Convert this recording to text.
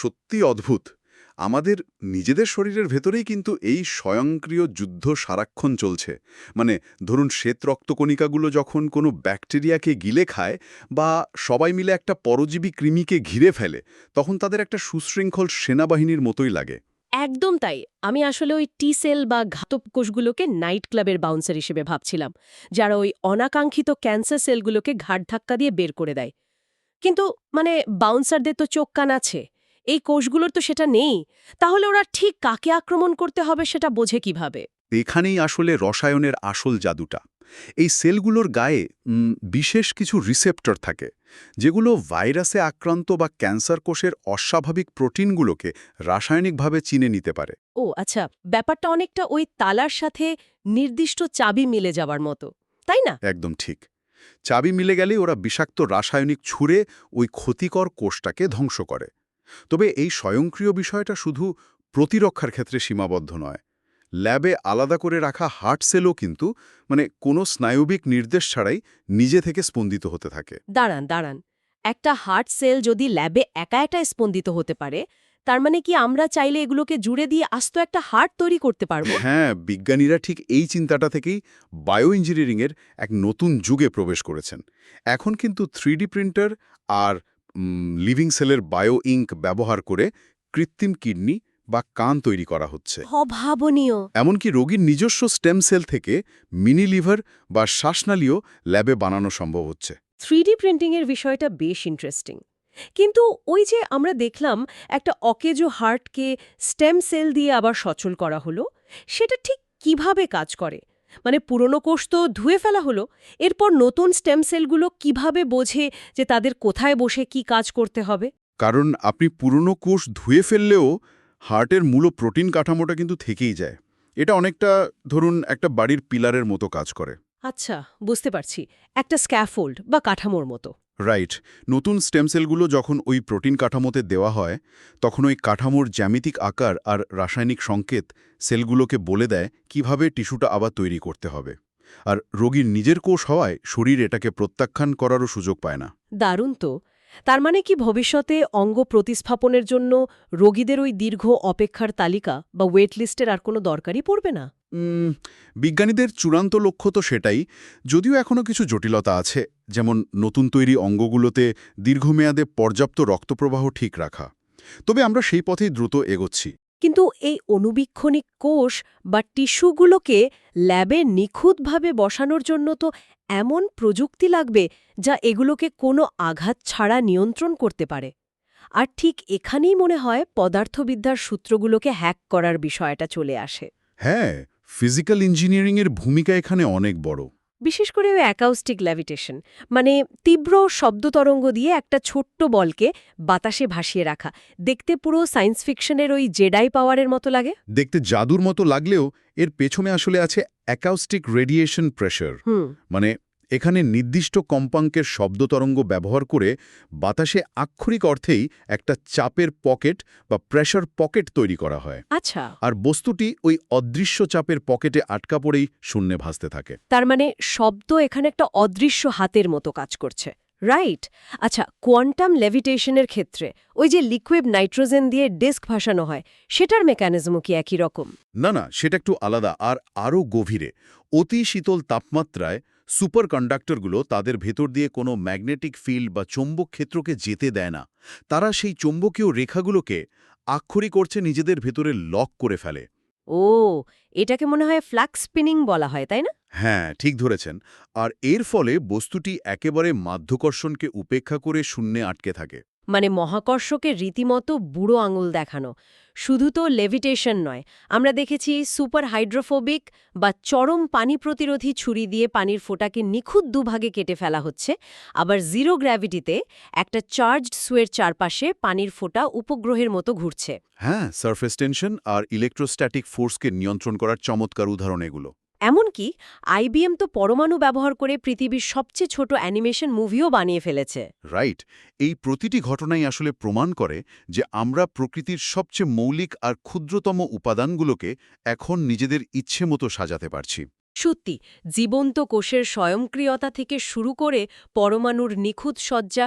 সত্যি অদ্ভুত। আমাদের নিজেদের শরীরের ভেতরেই কিন্তু এই স্বয়ংক্রিয় যুদ্ধ সারাক্ষণ চলছে। মানে ধরুন শ্বেত রক্তকণিকাগুলো যখন কোনো ব্যাকটেরিয়াকে গিলে খায় বা সবাই মিলে একটা পরজীবী কৃমিকে ঘিরে ফেলে, তখন তাদের একটা সুশৃঙ্খল সেনাবাহিনীর মতোই লাগে। একদম তাই। আমি আসলে ওই টি সেল বা ঘাতক কোষগুলোকে নাইট ক্লাবের বাউন্সার হিসেবে ভাবছিলাম, যারা ওই অনাকাঙ্ক্ষিত ক্যান্সার সেলগুলোকে ঘাড় ধাক্কা দিয়ে বের করে দেয়। কিন্তু মানে বাউন্সারদের তো চোখ কান আছে, এই কোষগুলোর তো সেটা নেই। তাহলে ওরা ঠিক কাকে আক্রমণ করতে হবে সেটা বোঝে কিভাবে? এখানেই আসলে রসায়নের আসল জাদুটা। এই সেলগুলোর গায়ে বিশেষ কিছু রিসেপ্টর থাকে, যেগুলো ভাইরাসে আক্রান্ত বা ক্যান্সার কোষের অস্বাভাবিক প্রোটিনগুলোকে রাসায়নিকভাবে চিনে নিতে পারে। ও আচ্ছা, ব্যাপারটা অনেকটা ওই তালার সাথে নির্দিষ্ট চাবি মিলে যাওয়ার মতো, তাই না? একদম ঠিক। চাবি মিলে গেলেই ওরা বিষাক্ত রাসায়নিক ছুঁড়ে ওই ক্ষতিকর কোষটাকে ধ্বংস করে। তবে এই স্বয়ংক্রিয় বিষয়টা শুধু প্রতিরক্ষার ক্ষেত্রে সীমাবদ্ধ নয়। ল্যাবে আলাদা করে রাখা হার্ট সেলও কিন্তু কোনো স্নায়বিক নির্দেশ ছাড়াই নিজে থেকে স্পন্দিত হতে থাকে। দাঁড়ান দাঁড়ান, একটা হার্ট সেল যদি ল্যাবে একা একা স্পন্দিত হতে পারে, তার মানে কি আমরা চাইলে এগুলোকে জুড়ে দিয়ে আস্ত একটা হার্ট তৈরি করতে পারবো? হ্যাঁ, বিজ্ঞানীরা ঠিক এই চিন্তাটা থেকেই বায়ো ইঞ্জিনিয়ারিংয়ের এক নতুন যুগে প্রবেশ করেছেন। এখন কিন্তু 3D প্রিন্টার আর লিভিং সেলের বায়ো ইঙ্ক ব্যবহার করে কৃত্রিম কিডনি বা কান তৈরি করা হচ্ছে। অভাবনীয়। এমনকি রোগীর নিজস্ব স্টেম সেল থেকে মিনি লিভার বা শ্বাসনালীও ল্যাবে বানানো সম্ভব হচ্ছে। 3D প্রিন্টিংয়ের বিষয়টা বেশ ইন্টারেস্টিং। কিন্তু ওই যে আমরা দেখলাম একটা অকেজো হার্টকে স্টেম সেল দিয়ে আবার সচল করা হলো, সেটা ঠিক কিভাবে কাজ করে? মানে পুরনো কোষ তো ধুয়ে ফেলা হলো, এরপর নতুন স্টেম সেলগুলো কিভাবে বোঝে যে তাদের কোথায় বসে কি কাজ করতে হবে? কারণ আপনি পুরনো কোষ ধুয়ে ফেললেও হার্টের মূল প্রোটিন কাঠামোটা কিন্তু থেকেই যায়। এটা অনেকটা ধরুন একটা বাড়ির পিলারের মতো কাজ করে। আচ্ছা, বুঝতে পারছি। একটা স্ক্যাফোল্ড বা কাঠামোর মতো। রাইট। নতুন স্টেম সেলগুলো যখন ওই প্রোটিন কাঠামোতে দেওয়া হয়, তখন ওই কাঠামোর জ্যামিতিক আকার আর রাসায়নিক সংকেত সেলগুলোকে বলে দেয় কিভাবে টিস্যুটা আবার তৈরি করতে হবে। আর রোগীর নিজের কোষ হওয়ায় শরীর এটাকে প্রত্যাখ্যান করারও সুযোগ পায় না। দারুণ তো। তার মানে কি ভবিষ্যতে অঙ্গ প্রতিস্থাপনের জন্য রোগীদের ওই দীর্ঘ অপেক্ষার তালিকা বা ওয়েট লিস্টের আর কোনো দরকারই পড়বে না? উম, বিজ্ঞানীদের চূড়ান্ত লক্ষ্য তো সেটাই, যদিও এখনও কিছু জটিলতা আছে, যেমন নতুন তৈরি অঙ্গগুলোতে দীর্ঘমেয়াদে পর্যাপ্ত রক্তপ্রবাহ ঠিক রাখা। তবে আমরা সেই পথেই দ্রুত এগোচ্ছি। কিন্তু এই অণুবীক্ষণিক কোষ বা টিস্যুগুলোকে ল্যাবে নিখুঁতভাবে বসানোর জন্য তো এমন প্রযুক্তি লাগবে যা এগুলোকে কোনো আঘাত ছাড়া নিয়ন্ত্রণ করতে পারে। আর ঠিক এখানেই মনে হয় পদার্থবিদ্যার সূত্রগুলোকে হ্যাক করার বিষয়টা চলে আসে। হ্যাঁ, ফিজিক্যাল ইঞ্জিনিয়ারিংয়ের ভূমিকা এখানে অনেক বড়। বিশেষ করে ওই অ্যাকাউস্টিক ল্যাভিটেশন, মানে তীব্র শব্দতরঙ্গ দিয়ে একটা ছোট্ট বলকে বাতাসে ভাসিয়ে রাখা, দেখতে পুরো সায়েন্স ফিকশনের ওই জেডাই পাওয়ারের মতো লাগে। দেখতে জাদুর মতো লাগলেও এর পেছনে আসলে আছে অ্যাকাউস্টিক রেডিয়েশন প্রেশার। হুম। মানে এখানে নির্দিষ্ট কম্পাঙ্কের শব্দতরঙ্গ ব্যবহার করে বাতাসে আক্ষরিক অর্থেই একটা চাপের পকেট বা প্রেশার পকেট তৈরি করা হয়। আচ্ছা, আর বস্তুটি ওই অদৃশ্য চাপের পকেটে আটকা পড়েই শূন্যে ভাসতে থাকে। তার মানে শব্দ এখানে একটা অদৃশ্য হাতের মতো কাজ করছে, রাইট? আচ্ছা, কোয়ান্টাম লেভিটেশনের ক্ষেত্রে ওই যে লিকুইড নাইট্রোজেন দিয়ে ডিস্ক ভাসানো হয়, সেটার মেকানিজমও কি একই রকম? না না, সেটা একটু আলাদা আর আরও গভীরে। অতি শীতল তাপমাত্রায় সুপার কন্ডাক্টরগুলো তাদের ভেতর দিয়ে কোনো ম্যাগনেটিক ফিল্ড বা চৌম্বক ক্ষেত্রকে যেতে দেয় না। তারা সেই চৌম্বকীয় রেখাগুলোকে আক্ষরিক অর্থে নিজেদের ভেতরে লক করে ফেলে। ও, এটাকে মনে হয় ফ্লাক্স স্পিনিং বলা হয়, তাই না? হ্যাঁ, ঠিক ধরেছেন। আর এর ফলে বস্তুটি একেবারে মাধ্যাকর্ষণকে উপেক্ষা করে শূন্যে আটকে থাকে। মানে মহাকর্ষকে রীতিমতো বুড়ো আঙুল দেখানো। শুধু তো লেভিটেশন নয়, আমরা দেখেছি সুপার হাইড্রোফোবিক বা চরম পানি প্রতিরোধী ছুরি দিয়ে পানির ফোঁটাকে নিখুঁত দুভাগে কেটে ফেলা হচ্ছে। আবার জিরো গ্র্যাভিটিতে একটা চার্জড সুয়ের চারপাশে পানির ফোঁটা উপগ্রহের মতো ঘুরছে। হ্যাঁ, সারফেস টেনশন আর ইলেকট্রোস্ট্যাটিক ফোর্সকে নিয়ন্ত্রণ করার চমৎকার উদাহরণ এগুলো। এমনকি আইবিএম তো পরমাণু ব্যবহার করে পৃথিবীর সবচেয়ে ছোট অ্যানিমেশন মুভিও বানিয়ে ফেলেছে। রাইট। এই প্রতিটি ঘটনাই আসলে প্রমাণ করে যে আমরা প্রকৃতির সবচেয়ে মৌলিক আর ক্ষুদ্রতম উপাদানগুলোকে এখন নিজেদের ইচ্ছে মতো সাজাতে পারছি। সত্যি, জীবন্ত কোষের স্বয়ংক্রিয়তা থেকে শুরু করে পরমাণুর নিখুঁত সজ্জা,